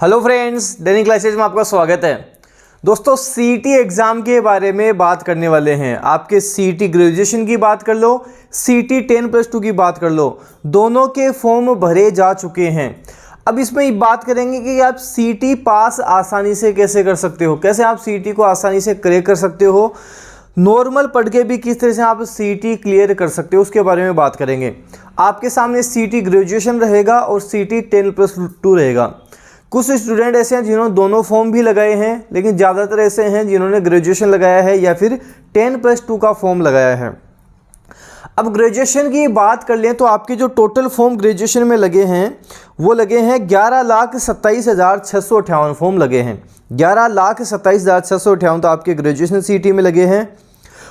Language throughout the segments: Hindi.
हेलो फ्रेंड्स, दैनिक क्लासेज में आपका स्वागत है। दोस्तों, सीईटी एग्ज़ाम के बारे में बात करने वाले हैं। आपके सीईटी ग्रेजुएशन की बात कर लो, सीईटी 10+2 की बात कर लो, दोनों के फॉर्म भरे जा चुके हैं। अब इसमें बात करेंगे कि आप सीईटी पास आसानी से कैसे कर सकते हो, कैसे आप सीईटी को आसानी से क्रैक कर सकते हो, नॉर्मल पढ़ के भी किस तरह से आप सीईटी क्लियर कर सकते हो, उसके बारे में बात करेंगे। आपके सामने सीईटी ग्रेजुएशन रहेगा और सीईटी 10+2 रहेगा। कुछ स्टूडेंट ऐसे हैं जिन्होंने दोनों फॉर्म भी लगाए हैं, लेकिन ज़्यादातर ऐसे हैं जिन्होंने ग्रेजुएशन लगाया है या फिर 10+2 का फॉर्म लगाया है। अब ग्रेजुएशन की बात कर लें तो आपके जो टोटल फॉर्म ग्रेजुएशन में लगे हैं वो लगे हैं 11,27,658 फॉर्म लगे हैं। 11,27,658 तो आपके ग्रेजुएशन सीईटी में लगे हैं।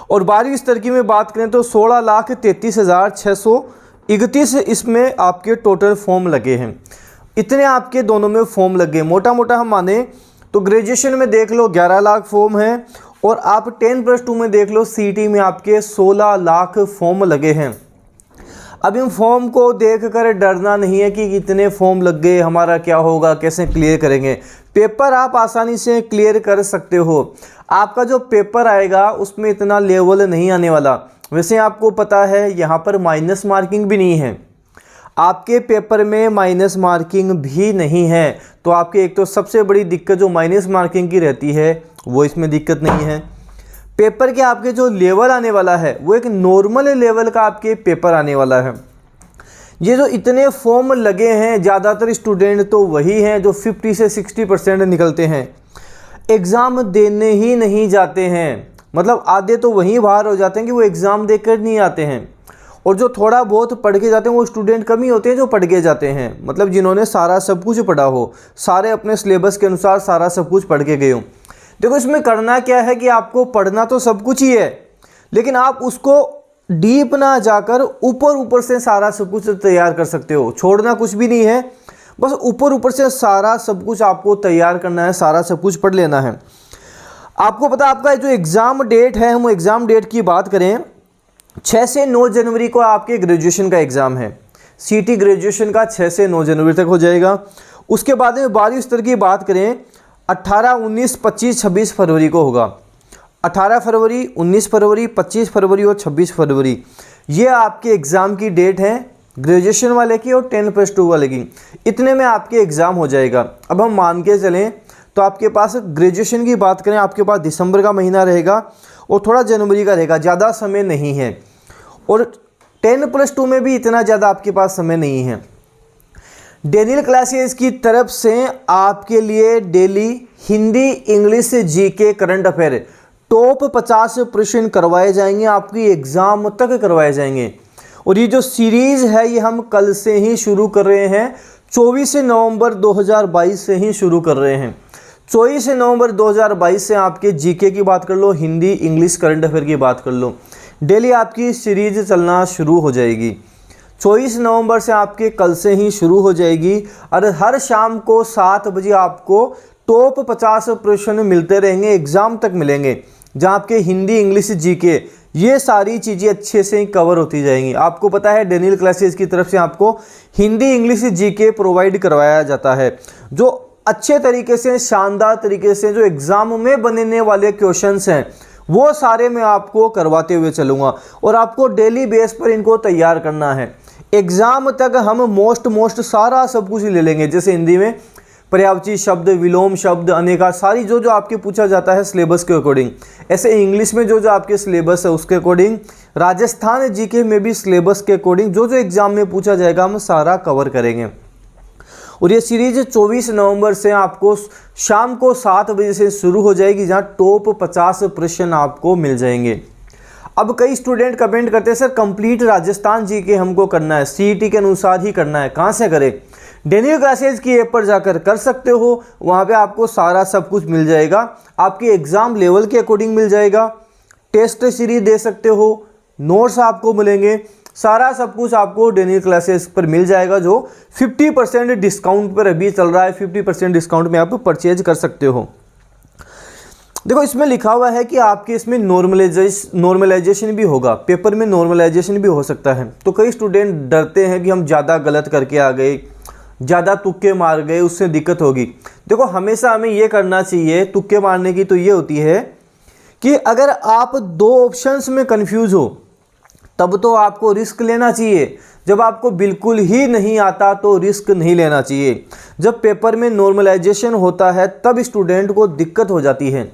और 12वीं स्तर की में बात करें तो 16,33,631 इसमें आपके टोटल फॉर्म लगे हैं। इतने आपके दोनों में फॉर्म लगे। मोटा मोटा हम माने तो ग्रेजुएशन में देख लो 11 लाख फॉर्म हैं और आप 10+2 में देख लो सीईटी में आपके 16 लाख फॉर्म लगे हैं। अब इन फॉर्म को देखकर डरना नहीं है कि कितने फॉर्म लग गए, हमारा क्या होगा, कैसे क्लियर करेंगे। पेपर आप आसानी से क्लियर कर सकते हो। आपका जो पेपर आएगा उसमें इतना लेवल नहीं आने वाला। वैसे आपको पता है यहाँ पर माइनस मार्किंग भी नहीं है, आपके पेपर में माइनस मार्किंग भी नहीं है। तो आपके एक तो सबसे बड़ी दिक्कत जो माइनस मार्किंग की रहती है वो इसमें दिक्कत नहीं है। पेपर के आपके जो लेवल आने वाला है वो एक नॉर्मल लेवल का आपके पेपर आने वाला है। ये जो इतने फॉर्म लगे हैं, ज़्यादातर स्टूडेंट तो वही हैं जो 50 से 60% निकलते हैं, एग्ज़ाम देने ही नहीं जाते हैं। मतलब आधे तो वहीं बाहर हो जाते हैं कि वो एग्ज़ाम देकर नहीं आते हैं। और जो थोड़ा बहुत पढ़ के जाते हैं वो स्टूडेंट कम ही होते हैं जो पढ़ के जाते हैं, मतलब जिन्होंने सारा सब कुछ पढ़ा हो, सारे अपने सिलेबस के अनुसार सारा सब कुछ पढ़ के गए हो। देखो, इसमें करना क्या है कि आपको पढ़ना तो सब कुछ ही है, लेकिन आप उसको डीप ना जाकर ऊपर से सारा सब कुछ तैयार कर सकते हो। छोड़ना कुछ भी नहीं है, बस ऊपर से सारा सब कुछ आपको तैयार करना है, सारा सब कुछ पढ़ लेना है। आपको पता, आपका जो एग्ज़ाम डेट है, हम एग्ज़ाम डेट की बात करें 6 से 9 जनवरी को आपके ग्रेजुएशन का एग्ज़ाम है। सीईटी ग्रेजुएशन का 6 से 9 जनवरी तक हो जाएगा। उसके बाद में 12वीं स्तर की बात करें 18, 19, 25, 26 फरवरी को होगा। 18 फरवरी, 19 फरवरी, 25 फरवरी और 26 फरवरी ये आपके एग्ज़ाम की डेट है, ग्रेजुएशन वाले की और 10+2 वाले की। इतने में आपके एग्ज़ाम हो जाएगा। अब हम मान के चलें तो आपके पास ग्रेजुएशन की बात करें, आपके पास दिसंबर का महीना रहेगा और थोड़ा जनवरी का रहेगा, ज़्यादा समय नहीं है। और 10+2 में भी इतना ज़्यादा आपके पास समय नहीं है। डेली क्लासेस की तरफ से आपके लिए daily Hindi, English, GK, current affair top 50 प्रश्न करवाए जाएंगे, आपकी एग्ज़ाम तक करवाए जाएंगे। और ये जो सीरीज़ है ये हम कल से ही शुरू कर रहे हैं, 24 नवंबर 2022 से ही शुरू कर रहे हैं। 24 नवंबर 2022 से आपके जीके की बात कर लो, हिंदी, इंग्लिश, करंट अफेयर की बात कर लो, डेली आपकी सीरीज चलना शुरू हो जाएगी। 24 नवंबर से आपके कल से ही शुरू हो जाएगी और हर शाम को 7 बजे आपको टॉप 50 प्रश्न मिलते रहेंगे, एग्ज़ाम तक मिलेंगे, जहाँ आपके हिंदी, इंग्लिश, जीके ये सारी चीज़ें अच्छे से ही कवर होती जाएंगी। आपको पता है डेनियल क्लासेस की तरफ से आपको हिंदी, इंग्लिश, जीके प्रोवाइड करवाया जाता है, जो अच्छे तरीके से, शानदार तरीके से जो एग्ज़ाम में बनने वाले क्वेश्चंस हैं वो सारे मैं आपको करवाते हुए चलूँगा और आपको डेली बेस पर इनको तैयार करना है। एग्ज़ाम तक हम मोस्ट सारा सब कुछ ले लेंगे। जैसे हिंदी में पर्यायवाची शब्द, विलोम शब्द, अनेका सारी जो आपके पूछा जाता है सिलेबस के अकॉर्डिंग, ऐसे इंग्लिश में जो आपके सिलेबस है उसके अकॉर्डिंग, राजस्थान जीके में भी सिलेबस के अकॉर्डिंग जो एग्ज़ाम में पूछा जाएगा हम सारा कवर करेंगे। और ये सीरीज 24 नवंबर से आपको शाम को 7 बजे से शुरू हो जाएगी, जहाँ टॉप 50 प्रश्न आपको मिल जाएंगे। अब कई स्टूडेंट कमेंट करते हैं सर कंप्लीट राजस्थान जीके हमको करना है, सीईटी के अनुसार ही करना है, कहाँ से करें? डेनियल क्लासेज की ऐप पर जाकर कर सकते हो, वहाँ पे आपको सारा सब कुछ मिल जाएगा, आपके एग्ज़ाम लेवल के अकॉर्डिंग मिल जाएगा, टेस्ट सीरीज दे सकते हो, नोट्स आपको मिलेंगे, सारा सब कुछ आपको डेनियल क्लासेस पर मिल जाएगा, जो 50% डिस्काउंट पर अभी चल रहा है। 50% डिस्काउंट में आप परचेज कर सकते हो। देखो, इसमें लिखा हुआ है कि आपके इसमें नॉर्मलाइजेशन भी होगा, पेपर में नॉर्मलाइजेशन भी हो सकता है। तो कई स्टूडेंट डरते हैं कि हम ज़्यादा गलत करके आ गए ज़्यादा तुक्के मार गए, उससे दिक्कत होगी। देखो हमेशा हमें ये करना चाहिए, तुक्के मारने की तो ये होती है कि अगर आप दो ऑप्शंस में कंफ्यूज हो तब तो आपको रिस्क लेना चाहिए। जब आपको बिल्कुल ही नहीं आता तो रिस्क नहीं लेना चाहिए। जब पेपर में नॉर्मलाइजेशन होता है तब स्टूडेंट को दिक्कत हो जाती है।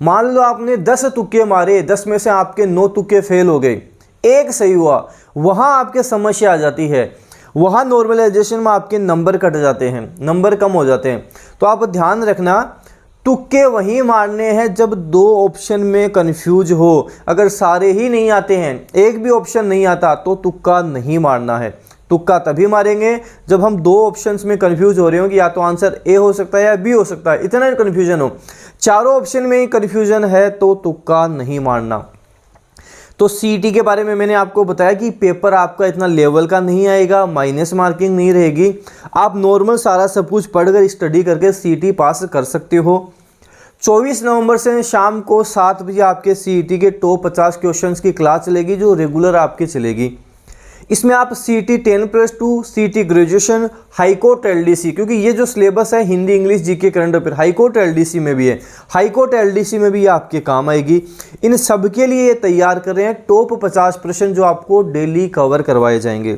मान लो आपने 10 तुक्के मारे, 10 में से आपके 9 तुक्के फेल हो गए, एक सही हुआ, वहाँ आपके समस्या आ जाती है। वहाँ नॉर्मलाइजेशन में आपके नंबर कट जाते हैं, नंबर कम हो जाते हैं। तो आप ध्यान रखना, तुक्के वहीं मारने हैं जब दो ऑप्शन में कंफ्यूज हो। अगर सारे ही नहीं आते हैं, एक भी ऑप्शन नहीं आता, तो तुक्का नहीं मारना है। तुक्का तभी मारेंगे जब हम दो ऑप्शंस में कंफ्यूज हो रहे हो कि या तो आंसर ए हो सकता है या बी हो सकता है, इतना ही कन्फ्यूजन हो। चारों ऑप्शन में ही कन्फ्यूजन है तो तुक्का नहीं मारना। तो सीईटी के बारे में मैंने आपको बताया कि पेपर आपका इतना लेवल का नहीं आएगा, माइनस मार्किंग नहीं रहेगी। आप नॉर्मल सारा सब कुछ पढ़कर स्टडी करके सीईटी पास कर सकते हो। 24 नवंबर से शाम को 7 बजे आपके सीईटी के टॉप 50 क्वेश्चंस की क्लास चलेगी, जो रेगुलर आपकी चलेगी। इसमें आप CET 10+2, CET graduation, high court LDC, क्योंकि ये जो सिलेबस है Hindi, English, GK, current affair, high court LDC में भी है, हाईकोर्ट एलडीसी में भी ये आपके काम आएगी। इन सब के लिए तैयार कर रहे हैं टॉप 50 प्रश्न जो आपको डेली कवर करवाए जाएंगे।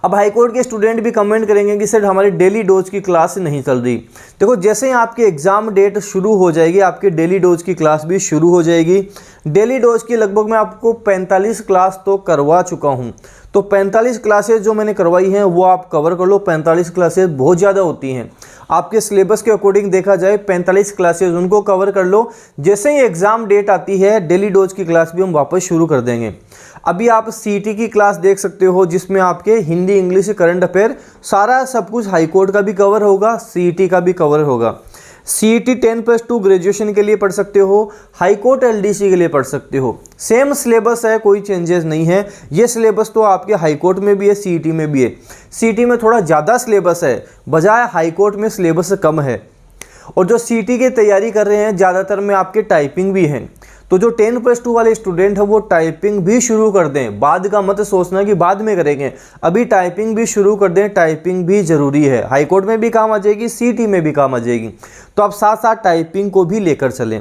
अब हाईकोर्ट के स्टूडेंट भी कमेंट करेंगे कि सर हमारी डेली डोज की क्लास नहीं चल रही। देखो जैसे ही आपकी एग्जाम डेट शुरू हो जाएगी, आपकी डेली डोज की क्लास भी शुरू हो जाएगी। डेली डोज की लगभग मैं आपको 45 क्लास तो करवा चुका हूँ। तो 45 क्लासेज जो मैंने करवाई हैं वो आप कवर कर लो। 45 क्लासेज बहुत ज़्यादा होती हैं, आपके सिलेबस के अकॉर्डिंग देखा जाए 45 क्लासेज उनको कवर कर लो। जैसे ही एग्ज़ाम डेट आती है, डेली डोज की क्लास भी हम वापस शुरू कर देंगे। अभी आप सीईटी की क्लास देख सकते हो, जिसमें आपके हिंदी, इंग्लिश, करंट अफेयर सारा सब कुछ, हाईकोर्ट का भी कवर होगा, सीईटी का भी कवर होगा। सीईटी 10+2 ग्रेजुएशन के लिए पढ़ सकते हो, हाईकोर्ट एलडीसी के लिए पढ़ सकते हो। सेम सिलेबस है, कोई चेंजेस नहीं है। ये सिलेबस तो आपके हाईकोर्ट में भी है, सीईटी में भी है। सीईटी में थोड़ा ज़्यादा सिलेबस है, बजाय हाईकोर्ट में सिलेबस कम है। और जो सीईटी की तैयारी कर रहे हैं ज़्यादातर में आपके टाइपिंग भी हैं, तो जो 10+2 वाले स्टूडेंट हैं वो टाइपिंग भी शुरू कर दें। बाद का मत सोचना कि बाद में करेंगे, अभी टाइपिंग भी शुरू कर दें। टाइपिंग भी ज़रूरी है, हाईकोर्ट में भी काम आ जाएगी, सीईटी में भी काम आ जाएगी। तो आप साथ साथ टाइपिंग को भी लेकर चलें।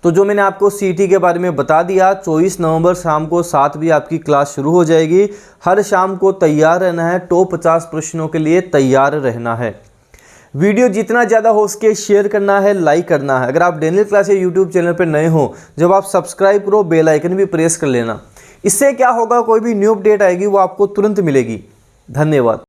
तो जो मैंने आपको सीईटी के बारे में बता दिया, 24 नवंबर शाम को 7 बजे आपकी क्लास शुरू हो जाएगी। हर शाम को तैयार रहना है, टॉप 50 प्रश्नों के लिए तैयार रहना है। वीडियो जितना ज़्यादा हो सके शेयर करना है, लाइक करना है। अगर आप डेनियल क्लासेस यूट्यूब चैनल पर नए हो, जब आप सब्सक्राइब करो, बेल आइकन भी प्रेस कर लेना। इससे क्या होगा, कोई भी न्यू अपडेट आएगी वो आपको तुरंत मिलेगी। धन्यवाद।